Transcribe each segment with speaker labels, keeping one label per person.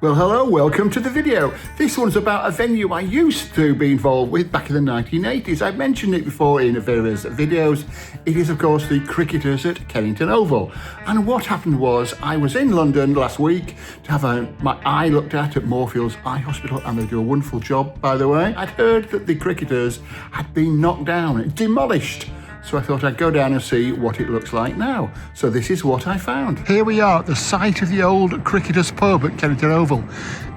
Speaker 1: Well, hello, welcome to the video. This one's about a venue I used to be involved with back in the 1980s. I've mentioned it before in various videos. It is, of course, the Cricketers at Kennington Oval. And what happened was, I was in London last week to have my eye looked at Moorfields Eye Hospital, and they do a wonderful job, by the way. I'd heard that the Cricketers had been knocked down, demolished. So I thought I'd go down and see what it looks like now. So this is what I found. Here we are at the site of the old Cricketers pub at Kennington Oval.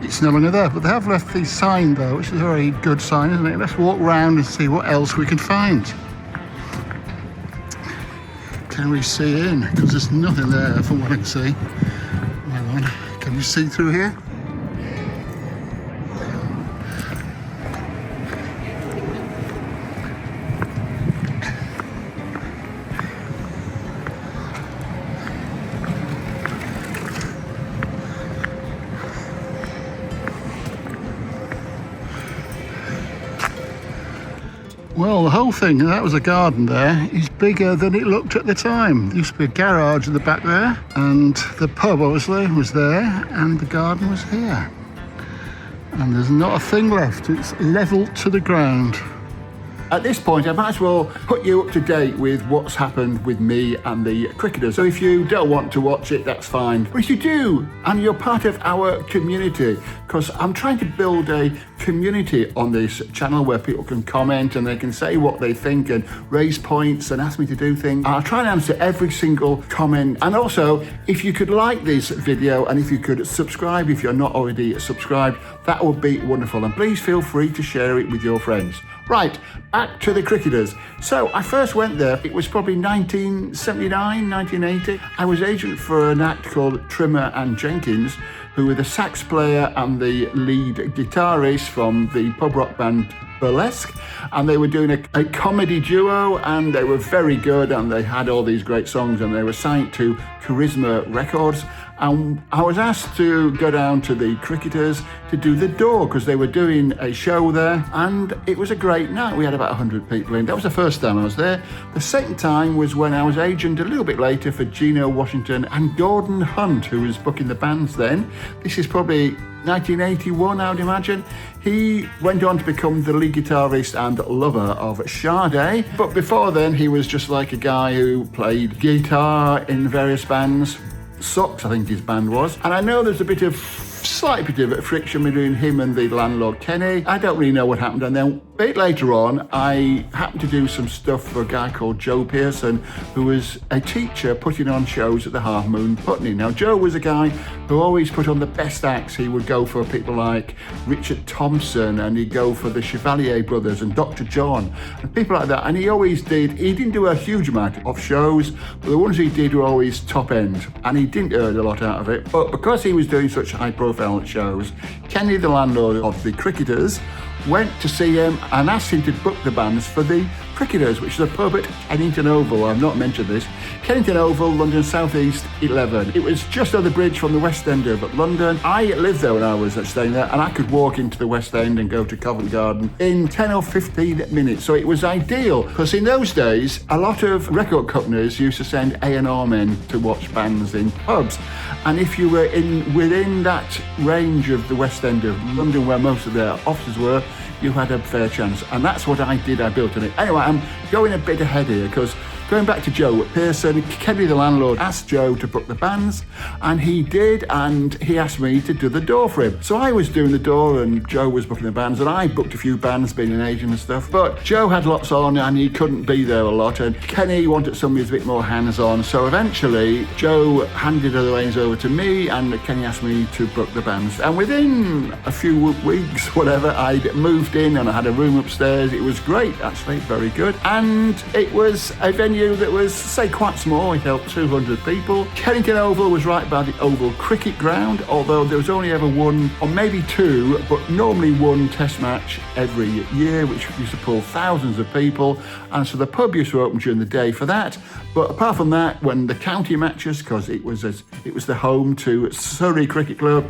Speaker 1: It's no longer there, but they have left the sign though, which is a very good sign, isn't it? Let's walk round and see what else we can find. Can we see in? Because there's nothing there from what I can see. Hang on, can we see through here? Well, the whole thing, that was a garden there, is bigger than it looked at the time. There used to be a garage in the back there, and the pub obviously was there, and the garden was here. And there's not a thing left, it's level to the ground. At this point, I might as well put you up to date with what's happened with me and the Cricketers. So if you don't want to watch it, that's fine. But if you do, and you're part of our community, because I'm trying to build a community on this channel where people can comment and they can say what they think and raise points and ask me to do things. I'll try and answer every single comment. And also, if you could like this video and if you could subscribe if you're not already subscribed, that would be wonderful. And please feel free to share it with your friends. Right, back to the Cricketers. So I first went there, it was probably 1979, 1980. I was agent for an act called Trimmer and Jenkins, who were the sax player and the lead guitarist from the pub rock band Burlesque, and they were doing a comedy duo, and they were very good, and they had all these great songs, and they were signed to Charisma Records. And I was asked to go down to the Cricketers to do the door because they were doing a show there, and it was a great night. We had about 100 people in. That was the first time I was there. The second time was when I was agent a little bit later for Geno Washington and Gordon Hunt, who was booking the bands then. This is probably 1981, I would imagine. He went on to become the lead guitarist and lover of Sade, but before then he was just like a guy who played guitar in various bands. Socks, I think his band was. And I know there's a slight bit of friction between him and the landlord Kenny. I don't really know what happened. And then a bit later on, I happened to do some stuff for a guy called Joe Pearson, who was a teacher putting on shows at the Half Moon Putney. Now, Joe was a guy who always put on the best acts. He would go for people like Richard Thompson, and he'd go for the Chevalier Brothers and Dr. John and people like that. And he didn't do a huge amount of shows, but the ones he did were always top end, and he didn't earn a lot out of it. But because he was doing such high profile shows, Kenny, the landlord of the Cricketers, went to see him and asked him to book the bands for the Cricketers, which is a pub at Kennington Oval. I've not mentioned this. Kennington Oval, London South East 11. It was just over the bridge from the West End of London. I lived there when I was staying there, and I could walk into the West End and go to Covent Garden in 10 or 15 minutes. So it was ideal, because in those days, a lot of record companies used to send A&R men to watch bands in pubs. And if you were within that range of the West End of London, where most of their offices were, you had a fair chance. And that's what I did. I built on it. Anyway, I'm going a bit ahead here because going back to Joe Pearson, Kenny the landlord asked Joe to book the bands, and he did, and he asked me to do the door for him. So I was doing the door and Joe was booking the bands, and I booked a few bands, being an agent and stuff, but Joe had lots on and he couldn't be there a lot, and Kenny wanted somebody a bit more hands-on. So eventually Joe handed the reins over to me, and Kenny asked me to book the bands. And within a few weeks, whatever, I'd moved in and I had a room upstairs. It was great, actually, very good. And it was a venue that was, say, quite small. It held 200 people. Kennington Oval was right by the Oval Cricket Ground, although there was only ever one, or maybe two, but normally one test match every year, which used to pull thousands of people. And so the pub used to open during the day for that. But apart from that, when the county matches, because it was the home to Surrey Cricket Club,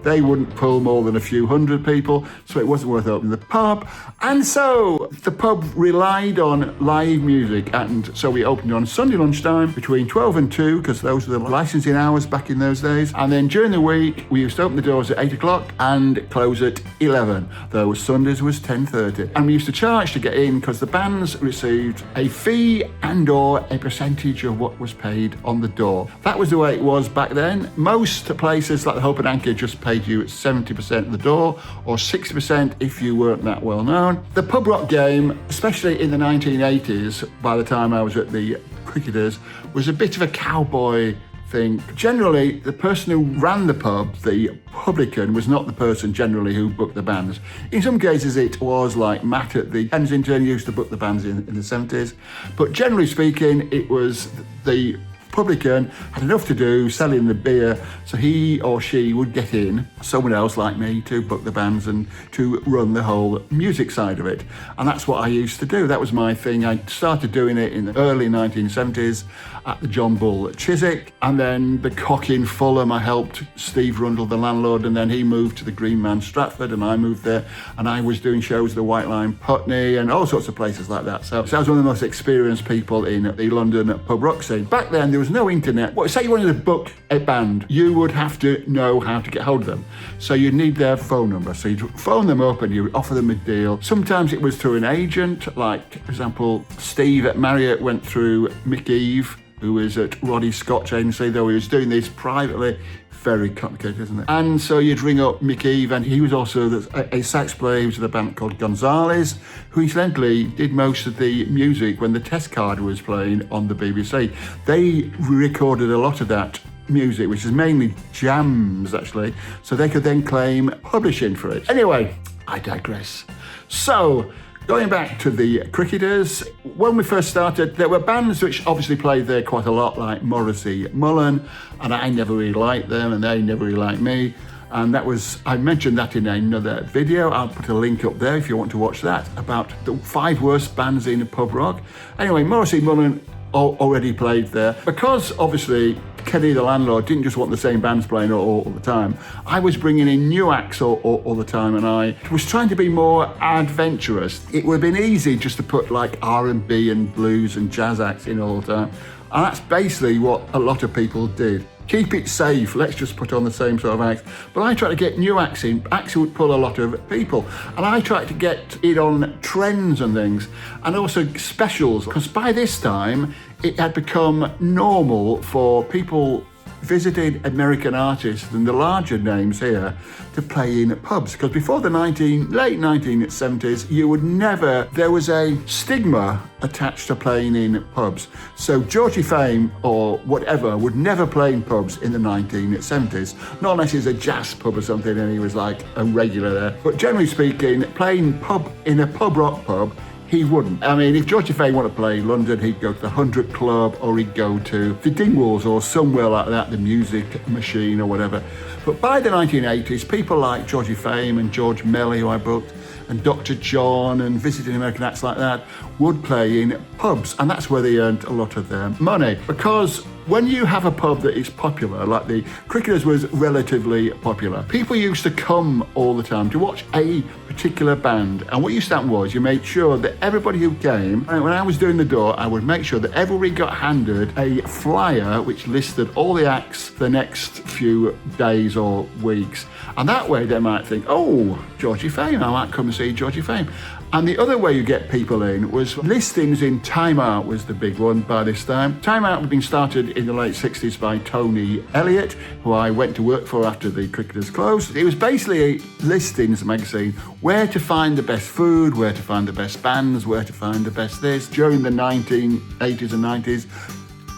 Speaker 2: They wouldn't pull more than a few hundred people, so it wasn't worth opening the pub. And so the pub relied on live music, and so we opened on Sunday lunchtime between 12 and 2, because those were the licensing hours back in those days. And then during the week, we used to open the doors at 8 o'clock and close at 11, though Sundays was 10:30. And we used to charge to get in because the bands received a fee and or a percentage of what was paid on the door. That was the way it was back then. Most places like the Hope and Anchor just paid you 70% of the door, or 60% if you weren't that well known. The pub rock game, especially in the 1980s, by the time I was at the Cricketers, was a bit of a cowboy thing. Generally, the person who ran the pub, the publican, was not the person generally who booked the bands. In some cases it was like Matt at the Kensington used to book the bands in the 70s, but generally speaking it was the publican had enough to do selling the beer, so he or she would get in someone else like me to book the bands and to run the whole music side of it. And that's what I used to do. That was my thing. I started doing it in the early 1970s at the John Bull at Chiswick, and then the Cock in Fulham I helped Steve Rundle, the landlord, and then he moved to the Green Man Stratford and I moved there, and I was doing shows at the White Line Putney and all sorts of places like that. So I was one of the most experienced people in the London pub rock scene. Back then there was no internet. Well, say you wanted to book a band, you would have to know how to get hold of them. So you'd need their phone number. So you'd phone them up and you'd offer them a deal. Sometimes it was through an agent, like, for example, Steve at Marriot went through Mick Eve, who was at Roddy Scott's agency, though he was doing this privately. Very complicated, isn't it? And so you'd ring up Mick Eve, and he was also a sax player. He was in a band called Gonzales, who incidentally did most of the music when the Test Card was playing on the BBC. They recorded a lot of that music, which is mainly jams, actually, so they could then claim publishing for it. Anyway, I digress. So, going back to the Cricketers, when we first started, there were bands which obviously played there quite a lot, like Morrissey, Mullen, and I never really liked them, and they never really liked me. And that was, I mentioned that in another video. I'll put a link up there if you want to watch that, about the 5 worst bands in pub rock. Anyway, Morrissey, Mullen already played there. Because obviously Kenny, the landlord, didn't just want the same bands playing all the time, I was bringing in new acts all the time, and I was trying to be more adventurous. It would have been easy just to put like R&B and blues and jazz acts in all the time. And that's basically what a lot of people did. Keep it safe, let's just put on the same sort of acts. But I tried to get new acts in, acts who would pull a lot of people. And I tried to get it on trends and things, and also specials, because by this time, it had become normal for people visiting American artists and the larger names here to play in pubs. Because before the late 1970s, you would never, there was a stigma attached to playing in pubs. So Georgie Fame or whatever would never play in pubs in the 1970s, not unless it's a jazz pub or something and he was like a regular there. But generally speaking, playing in a pub rock pub, he wouldn't. I mean, if Georgie Fame wanted to play in London, he'd go to the 100 Club, or he'd go to the Dingwalls or somewhere like that, the Music Machine or whatever. But by the 1980s, people like Georgie Fame and George Melly, who I booked, and Dr. John and visiting American acts like that, would play in pubs, and that's where they earned a lot of their money. Because when you have a pub that is popular, like the Cricketers was relatively popular, people used to come all the time to watch a particular band, and what used to happen was you made sure that everybody who came, and when I was doing the door, I would make sure that everybody got handed a flyer which listed all the acts for the next few days or weeks, and that way they might think, oh, Georgie Fame, I might come and see Georgie Fame. And the other way you get people in was listings in Time Out was the big one by this time. Time Out had been started in the late 60s by Tony Elliott, who I went to work for after the Cricketers closed. It was basically a listings magazine, where to find the best food, where to find the best bands, where to find the best this. During the 1980s and 90s,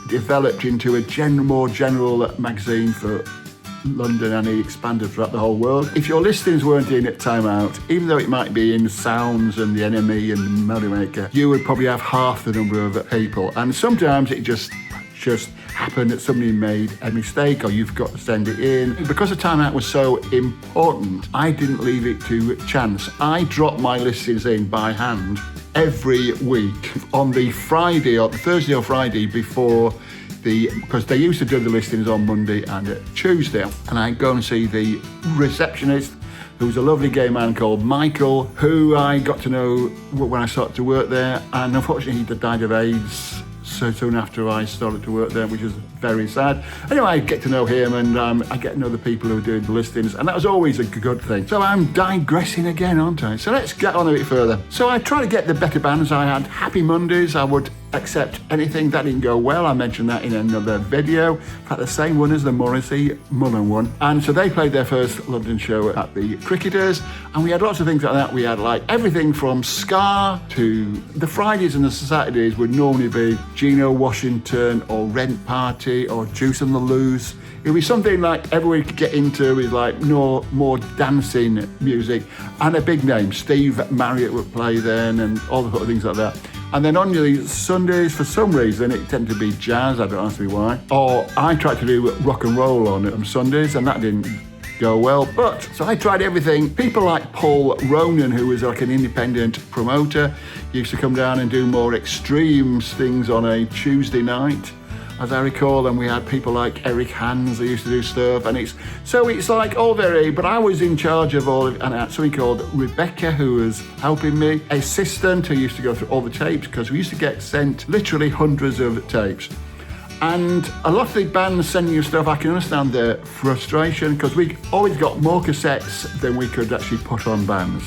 Speaker 2: developed into a more general magazine for London, and he expanded throughout the whole world. If your listings weren't in at Time Out, even though it might be in Sounds and the NME and the Melody Maker, you would probably have half the number of people. And sometimes it just happened that somebody made a mistake, or you've got to send it in. Because the Time Out was so important, I didn't leave it to chance. I dropped my listings in by hand every week on the Friday or the Thursday or Friday before because they used to do the listings on Monday and Tuesday, and I'd go and see the receptionist, who was a lovely gay man called Michael, who I got to know when I started to work there, and unfortunately he died of AIDS so soon after I started to work there, which is very sad. Anyway, I get to know him, and I get to know the people who are doing the listings, and that was always a good thing. So I'm digressing again, aren't I? So let's get on a bit further. So I try to get the better bands. I had Happy Mondays. I would accept anything. That didn't go well. I mentioned that in another video. In fact, the same one as the Morrissey Mullen one. And so they played their first London show at the Cricketers, and we had lots of things like that. We had like everything from ska to the Fridays and the Saturdays would normally be Geno Washington or Rent Party or Juice and the Loose. It would be something like everybody could get into with like more dancing music, and a big name. Steve Marriott would play then, and all the sort of things like that. And then on the Sundays, for some reason, it tended to be jazz. I don't ask me why. Or I tried to do rock and roll on Sundays, and that didn't go well. But so I tried everything. People like Paul Ronan, who was like an independent promoter, used to come down and do more extreme things on a Tuesday night, as I recall. And we had people like Eric Hans who used to do stuff, and it's like all very, but I was in charge of all of, and I had something called Rebecca who was helping me, assistant who used to go through all the tapes, because we used to get sent literally hundreds of tapes. And a lot of the bands sending you stuff, I can understand their frustration, because we always got more cassettes than we could actually put on bands.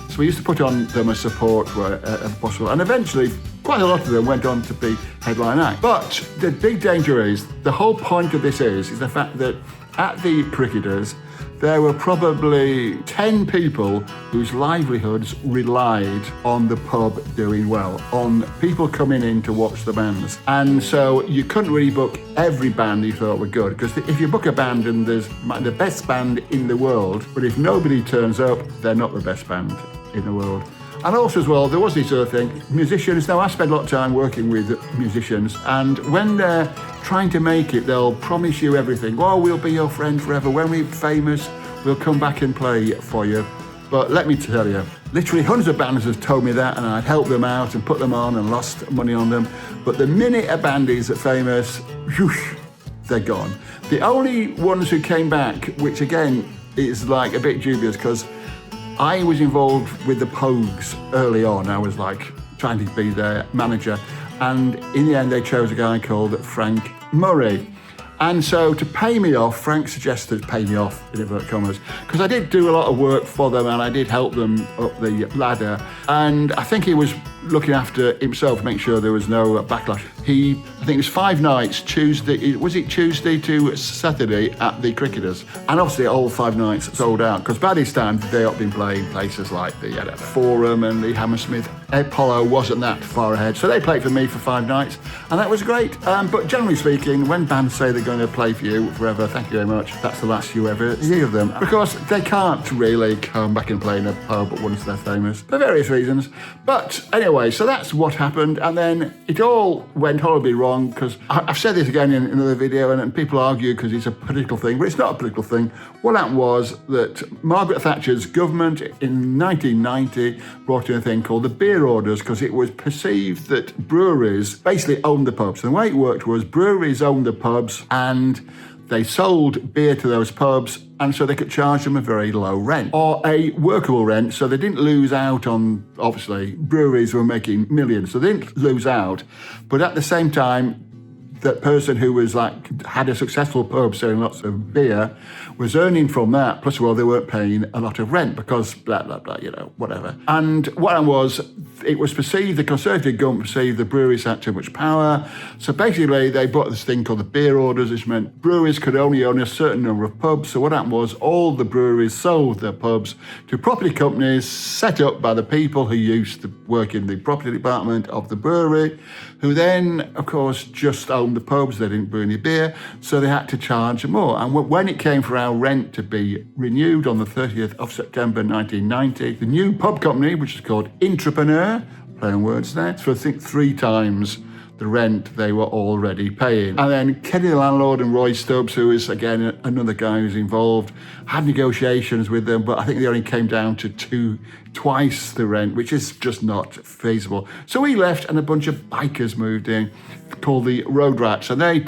Speaker 2: So we used to put on them as support wherever possible, and eventually quite a lot of them went on to be headline act. But the big danger is, the whole point of this is the fact that at the Cricketers, there were probably 10 people whose livelihoods relied on the pub doing well, on people coming in to watch the bands. And so you couldn't really book every band you thought were good, because if you book a band and there's the best band in the world, but if nobody turns up, they're not the best band in the world. And also as well, there was this other thing, musicians. Now I spend a lot of time working with musicians, and when they're trying to make it, they'll promise you everything. Oh, we'll be your friend forever. When we're famous, we'll come back and play for you. But let me tell you, literally hundreds of bands have told me that, and I'd helped them out and put them on and lost money on them. But the minute a band is famous, whoosh, they're gone. The only ones who came back, which again is like a bit dubious, because I was involved with the Pogues early on. I was like trying to be their manager, and in the end they chose a guy called Frank Murray. And so to pay me off, Frank suggested pay me off, in inverted commas, because I did do a lot of work for them and I did help them up the ladder. And I think he was looking after himself, make sure there was no backlash. I think it was 5 nights, Tuesday to Saturday at the Cricketers. And obviously all 5 nights sold out, because by this time they had been playing places like the Forum and the Hammersmith. Apollo wasn't that far ahead. So they played for me for 5 nights, and that was great. But generally speaking, when bands say they're going to play for you forever, thank you very much, that's the last you ever hear of them. Because they can't really come back and play in a pub once they're famous, for various reasons. But anyway, so that's what happened, and then it all went horribly wrong, because I've said this again in another video, and people argue because it's a political thing, but it's not a political thing. What happened was that Margaret Thatcher's government in 1990 brought in a thing called the beer orders, because it was perceived that breweries basically owned the pubs. And the way it worked was breweries owned the pubs, and they sold beer to those pubs, and so they could charge them a very low rent, or a workable rent, so they didn't lose out on, obviously, breweries were making millions, so they didn't lose out. But at the same time, that person who was had a successful pub selling lots of beer was earning from that, plus well, they weren't paying a lot of rent because blah, blah, blah, whatever. And what it was perceived, the Conservative government perceived the breweries had too much power. So basically they brought this thing called the beer orders, which meant breweries could only own a certain number of pubs. So what happened was all the breweries sold their pubs to property companies set up by the people who used to work in the property department of the brewery, who then, of course, just owned the pubs. They didn't brew any beer, so they had to charge more. And when it came for our rent to be renewed on the 30th of September 1990, the new pub company, which is called Intrapreneur, play on words there, for I think 3 times the rent they were already paying. And then Kenny the landlord and Roy Stubbs, who is again another guy who's involved, had negotiations with them, but I think they only came down to twice the rent, which is just not feasible. So we left, and a bunch of bikers moved in called the Road Rats, and they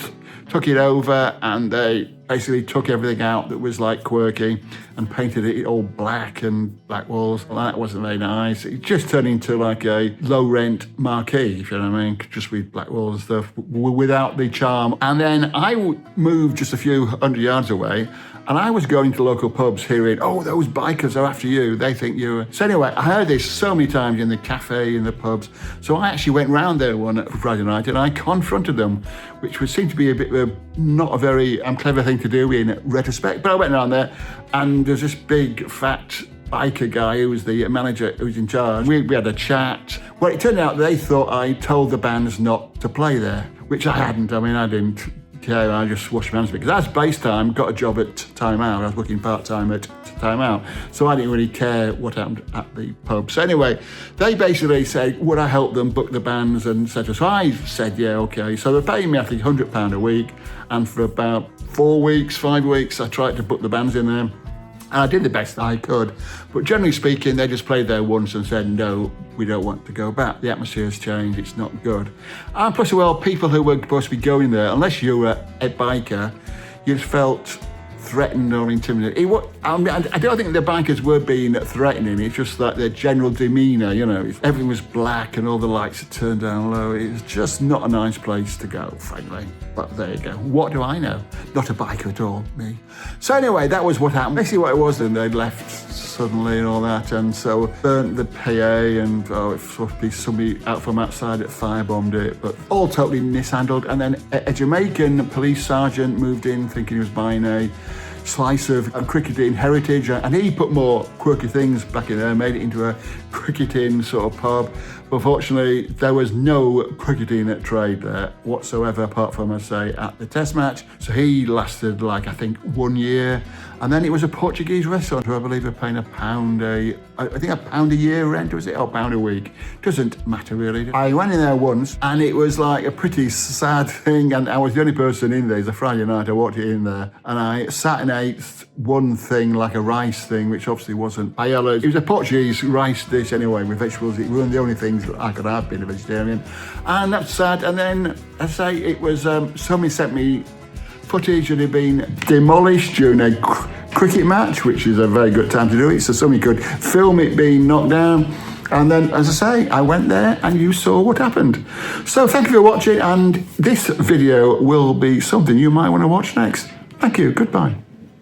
Speaker 2: took it over, and they basically took everything out that was like quirky and painted it all black and black walls. Well, that wasn't very nice. It just turned into like a low-rent marquee, if you know what I mean, just with black walls and stuff, without the charm. And then I moved just a few hundred yards away, and I was going to local pubs hearing, oh, those bikers are after you. They think you're... So anyway, I heard this so many times in the cafe, in the pubs. So I actually went round there one Friday night and I confronted them, which would seem to be a bit of not a very clever thing to do in retrospect. But I went around there and there's this big, fat biker guy who was the manager, who was in charge. We had a chat. Well, it turned out they thought I told the bands not to play there, which I hadn't. I mean, I didn't care. I just washed my hands of it. Because as base time, got a job at Time Out. I was working part-time at Time Out. So I didn't really care what happened at the pub. So anyway, they basically said, would I help them book the bands and etc. So I said, yeah, okay. So they're paying me, I think, £100 a week. And for about 4 weeks, 5 weeks, I tried to book the bands in there. And I did the best I could. But generally speaking, they just played there once and said, no, we don't want to go back. The atmosphere's changed, it's not good. And plus, well, people who were supposed to be going there, unless you were a biker, you just felt threatened or intimidated. I don't think the bikers were being threatening, it's just that their general demeanour, you know, everything was black and all the lights had turned down low. It was just not a nice place to go, frankly. But there you go. What do I know? Not a biker at all, me. So anyway, that was what happened. Basically what it was, then they'd left suddenly and all that, and so burnt the PA, and it was supposed to be somebody out from outside that firebombed it, but all totally mishandled. And then a Jamaican police sergeant moved in thinking he was buying a slice of cricketing heritage, and he put more quirky things back in there, made it into a cricketing sort of pub. But unfortunately, there was no cricketing trade there whatsoever, apart from, I say, at the test match. So he lasted like, I think, 1 year. And then it was a Portuguese restaurant who I believe were paying £1 a year rent, was it? Or £1 a week. Doesn't matter really. I went in there once and it was like a pretty sad thing, and I was the only person in there. It was a Friday night, I walked in there and I sat and ate one thing, like a rice thing, which obviously wasn't paella. It was a Portuguese rice dish anyway with vegetables. It weren't the only things that I could have being a vegetarian. And that's sad. And then, as I say, it was, somebody sent me footage that had been demolished during a cricket match, which is a very good time to do it, so somebody could film it being knocked down. And then, as I say, I went there and you saw what happened. So thank you for watching, and this video will be something you might want to watch next. Thank you, goodbye.